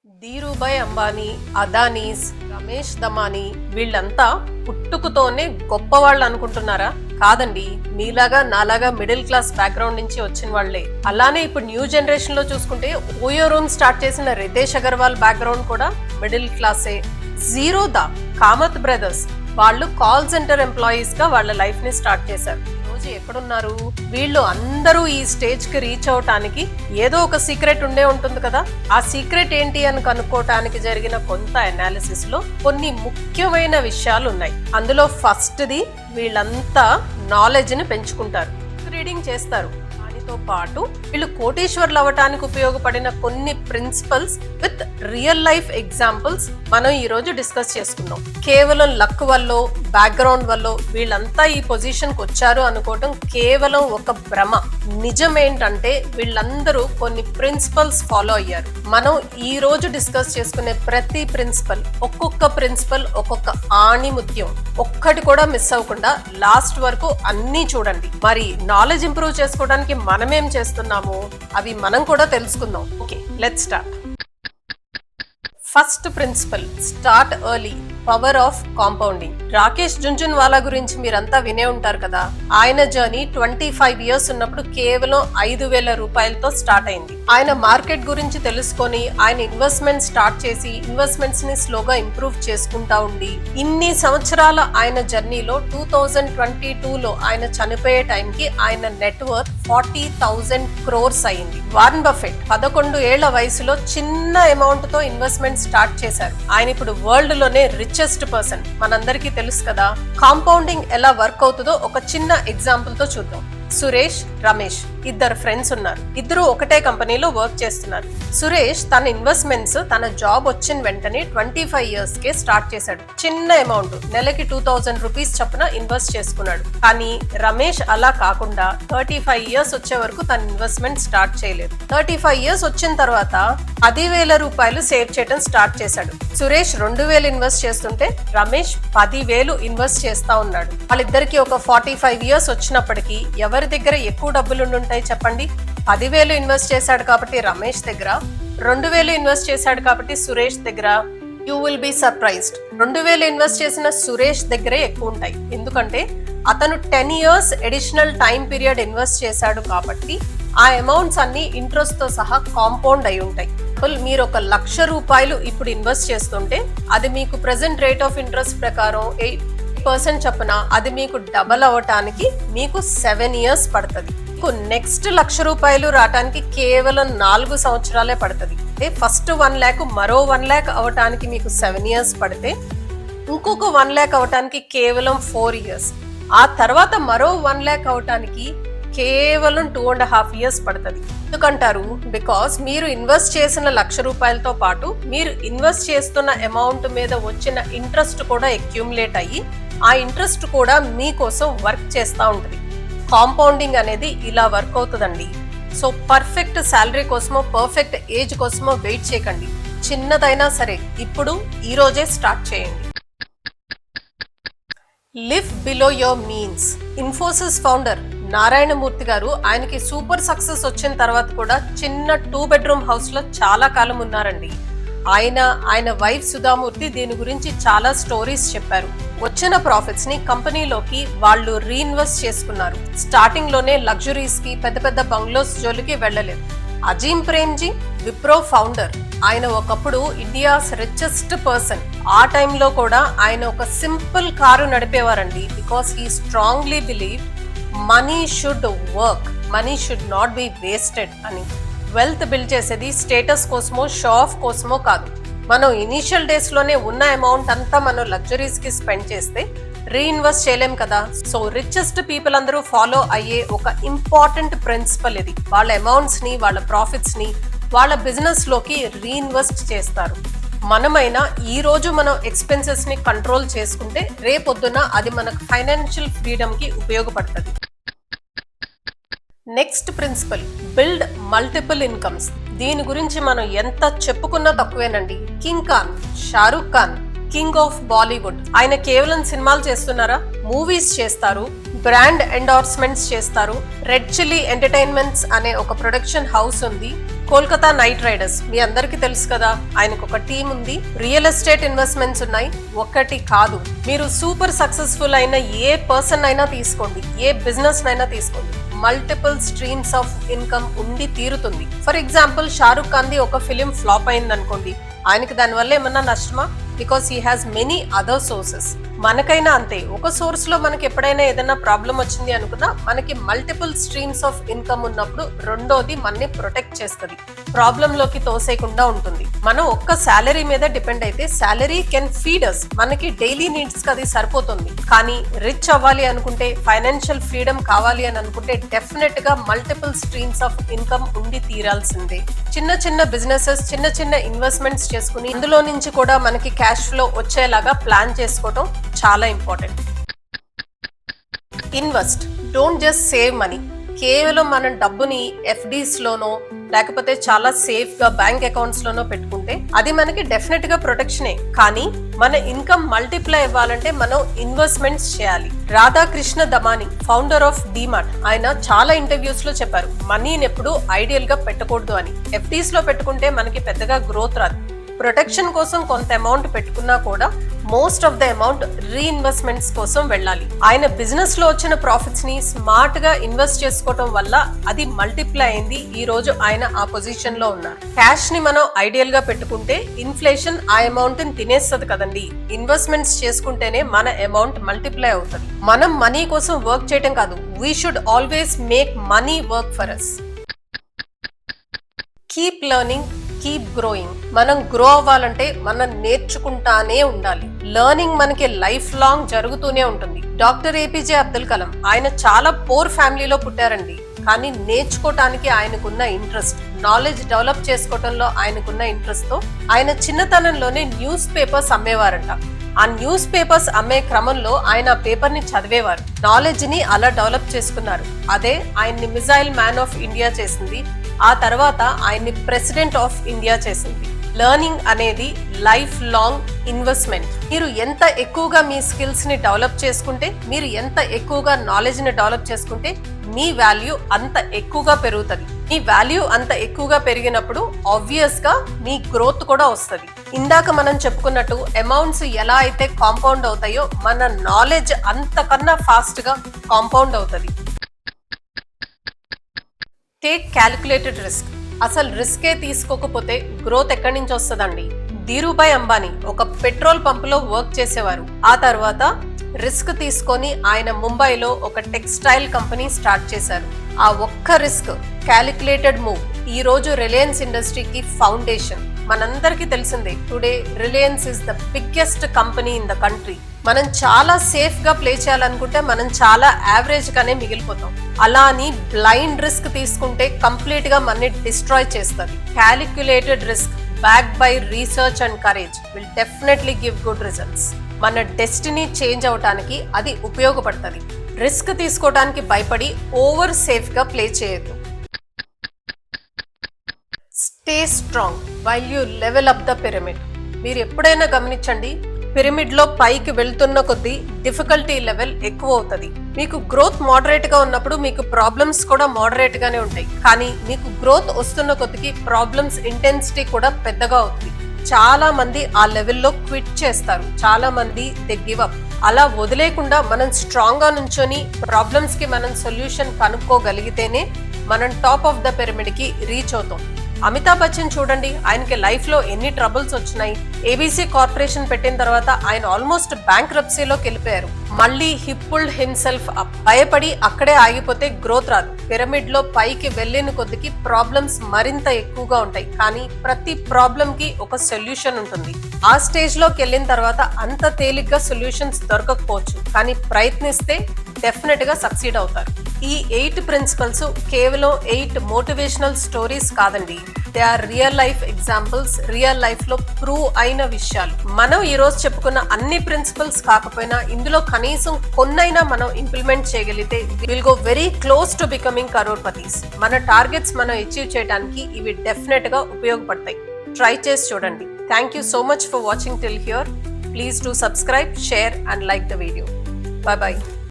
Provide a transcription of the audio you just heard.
ధీరుభాయ్ అంబానీ, అదానీస్, రమేష్ దమానీ వీళ్ళంతా పుట్టుకతోనే గొప్పవాళ్ళు అనుకుంటున్నారా? కాదండి, మీలాగా నాలాగా మిడిల్ క్లాస్ బ్యాక్గ్రౌండ్ నుంచి వచ్చిన వాళ్లే. అలానే ఇప్పుడు న్యూ జనరేషన్ లో చూసుకుంటే ఓయో రూమ్ స్టార్ట్ చేసిన రితేష్ అగర్వాల్ బ్యాక్గ్రౌండ్ కూడా మిడిల్ క్లాసే. జీరోదా కామత్ బ్రదర్స్ వాళ్ళు కాల్ సెంటర్ ఎంప్లాయీస్ గా వాళ్ళ లైఫ్ ని స్టార్ట్ చేశారు. రోజు ఎక్కడున్నారు వీళ్ళు? అందరూ ఈ స్టేజ్ కి రీచ్ అవటానికి ఏదో ఒక సీక్రెట్ ఉండే ఉంటుంది కదా. ఆ సీక్రెట్ ఏంటి అని కనుక్కోవటానికి జరిగిన కొంత అనాలిసిస్ లో కొన్ని ముఖ్యమైన విషయాలు ఉన్నాయి. అందులో ఫస్ట్ ది, వీళ్ళంతా నాలెడ్జ్ ని పెంచుకుంటారు, రీడింగ్ చేస్తారు. తో పాటు వీళ్ళు కోటీశ్వర్లు అవ్వటానికి ఉపయోగపడిన కొన్ని principles with real life examples మనం ఈ రోజు డిస్కస్ చేసుకున్నాం. కేవలం లక్ వల్ల, బ్యాక్గ్రౌండ్ వల్ల వీళ్ళంతా ఈ పొజిషన్ కి వచ్చారు అనుకోవటం కేవలం ఒక భ్రమ. నిజం ఏంటంటే వీళ్ళందరూ కొన్ని ప్రిన్సిపల్స్ ఫాలో అయ్యారు. మనం ఈ రోజు డిస్కస్ చేసుకునే ప్రతి ప్రిన్సిపల్, ఒక్కొక్క ఆణి ముత్యం, ఒక్కటి కూడా మిస్ అవ్వకుండా లాస్ట్ వరకు అన్ని చూడండి. మరి నాలెడ్జ్ ఇంప్రూవ్ చేసుకోవడానికి మనమేం చేస్తున్నాము అవి మనం కూడా తెలుసుకుందాం. Okay, let's start. First principle, start early, power of compounding. Rakesh Jhunjhunwala గురించి మీరంతా వినే ఉంటారు కదా. ఆయన జర్నీ 25 years ఉన్నప్పుడు కేవలం 5,000 రూపాయలతో స్టార్ట్ అయింది. ఆయన మార్కెట్ గురించి తెలుసుకొని ఆయన ఇన్వెస్ట్మెంట్ స్టార్ట్ చేసి ఇన్వెస్ట్మెంట్స్ ని స్లోగా ఇంప్రూవ్ చేసుకుంటా ఉండి ఇన్ని సంవత్సరాల ఆయన జర్నీలో 2022లో ఆయన చనిపోయే టైంకి ఆయన నెట్వర్క్ 40,000 crores అయింది. వారన్ బఫెట్ 11 ఏళ్ల వయసులో చిన్న అమౌంట్ తో ఇన్వెస్ట్మెంట్ స్టార్ట్ చేశారు. ఆయన ఇప్పుడు వరల్డ్ లోనే రిచెస్ట్ పర్సన్. మనందరికీ తెలుసు కదా. కాంపౌండింగ్ ఎలా వర్క్ అవుతుందో ఒక చిన్న ఎగ్జాంపుల్ తో చూద్దాం. సురేష్, రమేష్ ఇద్దరు ఫ్రెండ్స్ ఉన్నారు. ఇద్దరు ఒకటే కంపెనీలో వర్క్ చేస్తున్నారు. సురేష్ తన ఇన్వెస్ట్మెంట్స్ తన జాబ్ వచ్చిన వెంటనే 25 years కే స్టార్ట్ చేశాడు. చిన్న అమౌంట్, నెలకి 2,000 రూపీస్ చొప్పున ఇన్వెస్ట్ చేసుకున్నాడు. కానీ రమేష్ అలా కాకుండా 35 years వచ్చే వరకు తన ఇన్వెస్ట్మెంట్ స్టార్ట్ చేయలేదు. 35 years వచ్చిన తర్వాత 10,000 రూపాయలు సేవ్ చేయడం స్టార్ట్ చేశాడు. సురేష్ 2,000 ఇన్వెస్ట్ చేస్తుంటే రమేష్ 10,000 ఇన్వెస్ట్ చేస్తా ఉన్నాడు. వాళ్ళిద్దరికి ఒక 45 years వచ్చినప్పటికీ ఎవరి దగ్గర ఎక్కువ డబ్బులు ఉంటాయి చెప్పండి? 10,000 ఇన్వెస్ట్ చేశాడు కాబట్టి రమేష్ దగ్గర, 2,000 ఇన్వెస్ట్ చేశాడు కాబట్టి సురేష్ దగ్గర. You will be surprised, 2,000 invest చేసిన సురేష్ దగ్గరే ఎక్కువ ఉంటాయి. ఎందుకంటే అతను 10 years additional time period invest చేశాడు కాబట్టి ఆ అమౌంట్స్ అన్ని ఇంట్రెస్ట్ తో సహా కాంపౌండ్ అయి ఉంటాయి. మీరు 1,00,000 రూపాయలు ఇప్పుడు ఇన్వెస్ట్ చేస్తుంటే అది మీకు ప్రెసెంట్ రేట్ ఆఫ్ ఇంట్రెస్ట్ ప్రకారం 8% చొప్పున అది మీకు డబల్ అవ్వటానికి మీకు 7 years పడుతుంది. నెక్స్ట్ 1,00,000 రూపాయలు రావటానికి కేవలం 4 సంవత్సరాలే పడుతుంది. ఫస్ట్ 1 lakh మరో 1 lakh అవటానికి మీకు 7 years పడితే ఇంకొక 1 lakh అవటానికి కేవలం 4 years. ఆ తర్వాత మరో 1 lakh అవటానికి కేవలం 2.5 years పడుతుంది. ఎందుకంటారు? బికాస్ మీరు ఇన్వెస్ట్ చేసిన 1,00,000 రూపాయలతో పాటు మీరు ఇన్వెస్ట్ చేస్తున్న అమౌంట్ మీద వచ్చిన ఇంట్రెస్ట్ కూడా అక్యూములేట్ అయ్యి ఆ ఇంట్రెస్ట్ కూడా మీకోసం వర్క్ చేస్తూ ఉంటుంది. కాంపౌండింగ్ అనేది ఇలా వర్క్ అవుతుందండి. సో పర్ఫెక్ట్ శాలరీ కోసమో పర్ఫెక్ట్ ఏజ్ కోసమో వెయిట్ చేయకండి. చిన్నదైనా సరే ఇప్పుడు ఈ రోజే స్టార్ట్ చేయండి. Live below your means. Infosys founder Narayana Murthy garu ఆయనకి సూపర్ సక్సెస్ వచ్చిన తర్వాత కూడా చిన్న 2 bedroom హౌస్ లో చాలా కాలం ఉన్నారండి. ఆయన వైఫ్ సుధామూర్తి దీని గురించి చాలా స్టోరీస్ చెప్పారు. వచ్చిన ప్రాఫిట్స్ ని కంపెనీలోకి వాళ్ళు రీఇన్వెస్ట్ చేసుకున్నారు. స్టార్టింగ్ లోనే లగ్జరీస్ కి, పెద్ద పెద్ద బంగ్లోస్ జోలికి వెళ్ళలేదు. అజీమ్ ప్రేమ్జీ విప్రో ఫౌండర్, ఆయన ఒకప్పుడు ఇండియాస్ రిచెస్ట్ పర్సన్. ఆ టైంలో కూడా ఆయన ఒక సింపుల్ కారు నడిపేవారండి. Because he strongly believe money should work, money should not be wasted అని. వెల్త్ బిల్డ్ చేసేది స్టేటస్ కోసమో, షో ఆఫ్ కోసమో కాదు. మనం ఇనీషియల్ డేస్ లోనే ఉన్న అమౌంట్ అంతా మనం లగ్జరీస్ కి స్పెండ్ చేస్తే రీఇన్వెస్ట్ చేయలేం కదా. సో రిచెస్ట్ పీపుల్ అందరూ ఫాలో అయ్యే ఒక ఇంపార్టెంట్ ప్రిన్సిపల్ ఇది. వాళ్ళ అమౌంట్స్ ని, వాళ్ళ ప్రాఫిట్స్ ని వాళ్ళ బిజినెస్ లోకి రీఇన్వెస్ట్ చేస్తారు. మనమైనా ఈ రోజు మనం ఎక్స్పెన్సెస్ ని కంట్రోల్ చేసుకుంటే రేపొద్దున అది మనకు ఫైనాన్షియల్ ఫ్రీడమ్ కి ఉపయోగపడుతుంది. Next principle, build multiple incomes. దీని గురించి మనం ఎంత చెప్పుకున్నా తక్కువేనండి. King Khan, Shahrukh Khan, king of Bollywood. ఆయన కేవలం సినిమాలు చేస్తున్నారా? మూవీస్ చేస్తారు, బ్రాండ్ ఎండార్స్మెంట్స్ చేస్తారు. రెడ్ చిల్లీ ఎంటర్టైన్మెంట్స్ అనే ఒక ప్రొడక్షన్ హౌస్ ఉంది. కోల్కతా నైట్ రైడర్స్ మీ అందరికీ తెలుసు కదా, ఆయనకు ఒక టీం ఉంది. రియల్ ఎస్టేట్ ఇన్వెస్ట్మెంట్స్ ఉన్నాయి, ఒక్కటి కాదు. మీరు సూపర్ సక్సెస్ఫుల్ అయిన ఏ పర్సన్ అయినా తీసుకోండి, ఏ బిజినెస్ అయినా తీసుకోండి, మల్టిపుల్ స్ట్రీమ్స్ ఆఫ్ ఇన్కమ్ ఉండి తీరుతుంది. ఫర్ ఎగ్జాంపుల్ షారుఖ్ ఖాన్ ది ఒక ఫిలిం ఫ్లాప్ అయింది అనుకోండి, ఆయనకి దానివల్ల ఏమన్నా నష్టమా? Because he has many other sources. మనకైనా అంతే, ఒక సోర్స్ లో మనకి ఎప్పుడైనా ఏదైనా ప్రాబ్లం వచ్చింది అనుకున్నా మనకి మల్టిపుల్ స్ట్రీమ్స్ ఆఫ్ ఇన్కమ్ ఉన్నప్పుడు రెండోది మనని ప్రొటెక్ట్ చేస్తుంది, ప్రాబ్లం లోకి తోసేయకుండా ఉంటుంది. మనం ఒక్క శాలరీ మీద డిపెండ్ అయితే శాలరీ కెన్ ఫీడ్ అస్, మనకి డైలీ నీడ్స్ కి అది సరిపోతుంది. కానీ రిచ్ అవ్వాలి అనుకుంటే, ఫైనాన్షియల్ ఫ్రీడమ్ కావాలి అని అనుకుంటే డెఫినెట్ గా మల్టిపుల్ స్ట్రీమ్స్ ఆఫ్ ఇన్కమ్ ఉండి తీరాల్సిందే. చిన్న చిన్న బిజినెసెస్, చిన్న చిన్న ఇన్వెస్ట్మెంట్స్ చేసుకుని అందులో నుంచి కూడా మనకి క్యాష్ ఫ్లో వచ్చేలాగా ప్లాన్ చేసుకోవడం చాలా important. Invest, don't just save money. కేవలం మనం డబ్బుని ఎఫ్డీస్ లోనో లేకపోతే చాలా సేఫ్ గా బ్యాంక్ అకౌంట్స్ లోనో పెట్టుకుంటే అది మనకి డెఫినెట్ గా ప్రొటెక్షనే. కానీ మన ఇన్కమ్ మల్టిప్లై అవ్వాలంటే మనం ఇన్వెస్ట్మెంట్స్ చేయాలి. రాధాకృష్ణ దమాని, ఫౌండర్ ఆఫ్ డీమార్ట్, ఆయన చాలా ఇంటర్వ్యూస్ లో చెప్పారు మనీని ఎప్పుడు ఐడియల్ గా పెట్టకూడదు అని. ఎఫ్డీస్ లో పెట్టుకుంటే మనకి పెద్దగా గ్రోత్ రాదు. ప్రొటెక్షన్ కోసం కొంత అమౌంట్ పెట్టుకున్నా కూడా మోస్ట్ ఆఫ్ ద అమౌంట్ రీఇన్వెస్ట్మెంట్స్ కోసం వెళ్ళాలి. ఆయన బిజినెస్ లో వచ్చిన ప్రాఫిట్స్ ని స్మార్ట్ గా ఇన్వెస్ట్ చేసుకోవడం వల్ల అది మల్టిప్లై అయింది. ఈ రోజు ఆయన ఆ పొజిషన్ లో ఉన్నారు. క్యాష్ ని మనం ఐడియల్ గా పెట్టుకుంటే ఇన్ఫ్లేషన్ ఆ అమౌంట్ ని తినేస్తుంది కదండి. ఇన్వెస్ట్మెంట్స్ చేసుకుంటేనే మన అమౌంట్ మల్టిప్లై అవుతుంది. మనం మనీ కోసం వర్క్ చేయడం కాదు, we should always make money work for us. Keep learning, keep growing. మనం గ్రో అవ్వాలంటే మనం నేర్చుకుంటానే ఉండాలి. లెర్నింగ్ మనకి లైఫ్ లాంగ్ జరుగుతూనే ఉంటుంది. డాక్టర్ ఏపీజే అబ్దుల్ కలాం, ఆయన చాలా పూర్ ఫ్యామిలీలో పుట్టారండి. కానీ నేర్చుకోవటానికి ఆయనకున్న ఇంట్రెస్ట్, నాలెడ్జ్ డెవలప్ చేసుకోవటంలో ఆయనకున్న ఇంట్రెస్ట్ తో ఆయన చిన్నతనంలోనే న్యూస్ పేపర్స్ అమ్మేవారంట. ఆ న్యూస్ పేపర్స్ అమ్మే క్రమంలో ఆయన పేపర్ ని చదివేవారు. నాలెడ్జ్ ని అలా డెవలప్ చేసుకున్నారు. అదే ఆయన్ని మిజైల్ మ్యాన్ ఆఫ్ ఇండియా చేసింది. ఆ తర్వాత ఆయన్ని ప్రెసిడెంట్ ఆఫ్ ఇండియా చేసింది. లెర్నింగ్ అనేది లైఫ్ లాంగ్ ఇన్వెస్ట్మెంట్. మీరు ఎంత ఎక్కువగా మీ స్కిల్స్ ని డెవలప్ చేసుకుంటే, మీరు ఎంత ఎక్కువగా నాలెడ్జ్ ని డెవలప్ చేసుకుంటే మీ వాల్యూ అంత ఎక్కువగా పెరుగుతుంది. మీ వాల్యూ అంత ఎక్కువగా పెరిగినప్పుడు ఆబ్వియస్ గా మీ గ్రోత్ కూడా వస్తుంది. ఇందాక మనం చెప్పుకున్నట్టు అమౌంట్స్ ఎలా అయితే కాంపౌండ్ అవుతాయో మన నాలెడ్జ్ అంతకన్నా ఫాస్ట్ గా కాంపౌండ్ అవుతుంది. Take calculated risk. అసలు రిస్కే తీసుకోకపోతే గ్రోత్ ఎక్కడి నుంచి వస్తుందండి? ధీరుభాయ్ అంబానీ ఒక పెట్రోల్ పంపులో వర్క్ చేసేవారు. ఆ తర్వాత రిస్క్ తీసుకొని ఆయన ముంబైలో ఒక టెక్స్టైల్ కంపెనీ స్టార్ట్ చేశారు. ఆ ఒక్క రిస్క్, క్యాలిక్యులేటెడ్ మూవ్ ఈ రోజు రిలయన్స్ ఇండస్ట్రీకి ఫౌండేషన్. మనందరికీ తెలిసిందే, today Reliance is the biggest company in the country. మనం చాలా సేఫ్ గా ప్లే చేయాలనుకుంటే మనం చాలా యావరేజ్ గానే మిగిలిపోతాం. అలా అని బ్లైండ్ రిస్క్ తీసుకుంటే కంప్లీట్ గా మనని డిస్ట్రాయ్ చేస్తుంది. Calculated risk backed by research and courage will definitely give good results. మన డెస్టినీ చేంజ్ అవడానికి అది ఉపయోగపడుతుంది. రిస్క్ తీసుకోవడానికి భయపడి ఓవర్ సేఫ్ గా ప్లే చేయొద్దు. Stay strong while you level up the pyramid. మీరు ఎప్పుడైనా గమనించండి, పిరమిడ్ లో పైకి వెళ్తున్న కొద్దీ డిఫికల్టీ లెవెల్ ఎక్కువ అవుతుంది. మీకు గ్రోత్ మోడరేట్ గా ఉన్నప్పుడు మీకు ప్రాబ్లమ్స్ కూడా మోడరేట్ గానే ఉంటాయి. కానీ మీకు గ్రోత్ వస్తున్న కొద్దికి ప్రాబ్లమ్స్ ఇంటెన్సిటీ కూడా పెద్దగా అవుతుంది. చాలా మంది ఆ లెవెల్లో క్విట్ చేస్తారు. చాలా మంది దే గివ్ అప్. అలా వదిలేకుండా మనం స్ట్రాంగ్ గా నుంచొని ప్రాబ్లమ్స్ కి మనం సొల్యూషన్ కనుక్కోగలిగితేనే మనం టాప్ ఆఫ్ ద పిరమిడ్ కి రీచ్ అవుతాం. అమితాబ్ బచ్చన్ చూడండి, ఆయనకి లైఫ్ లో ఎన్ని ట్రబుల్స్ వచ్చినాయి. ఏబీసీ కార్పొరేషన్ పెట్టిన తర్వాత ఆయన ఆల్మోస్ట్ బ్యాంక్రప్సీలోకి వెళ్ళిపోయారు. మళ్ళీ హి పుల్డ్ హిమ్సెల్ఫ్ అప్. భయపడి అక్కడే ఆగిపోతే గ్రోత్ రాదు. పిరమిడ్ లో పైకి వెళ్ళిన కొద్దికి ప్రాబ్లమ్స్ మరింత ఎక్కువగా ఉంటాయి. కానీ ప్రతి ప్రాబ్లం కి ఒక సొల్యూషన్ ఉంటుంది. ఆ స్టేజ్ లోకి వెళ్ళిన తర్వాత అంత తేలిగ్గా సొల్యూషన్స్ దొరకకపోవచ్చు, కానీ ప్రయత్నిస్తే డెఫినెట్ గా సక్సీడ్ అవుతారు. ఈ 8 ప్రిన్సిపల్స్ కేవలం 8 మోటివేషనల్ స్టోరీస్ కాదండి. They are real life examples, real life లో ప్రూవ్ అయిన విషయాలు. మనం ఈ రోజు చెప్పుకున్న అన్ని ప్రిన్సిపల్స్ కాకపోయినా ఇందులో కనీసం కొన్నైనా మనం ఇంప్లిమెంట్ చేయగలిగితే will go very close to becoming కరోడ్పతీస్. మన టార్గెట్స్ మనం అచీవ్ చేయడానికి ఇవి డెఫినెట్ గా ఉపయోగపడతాయి. ట్రై చేసి చూడండి. Thank you so much for watching till here. Please do subscribe, share and like the video. Bye bye.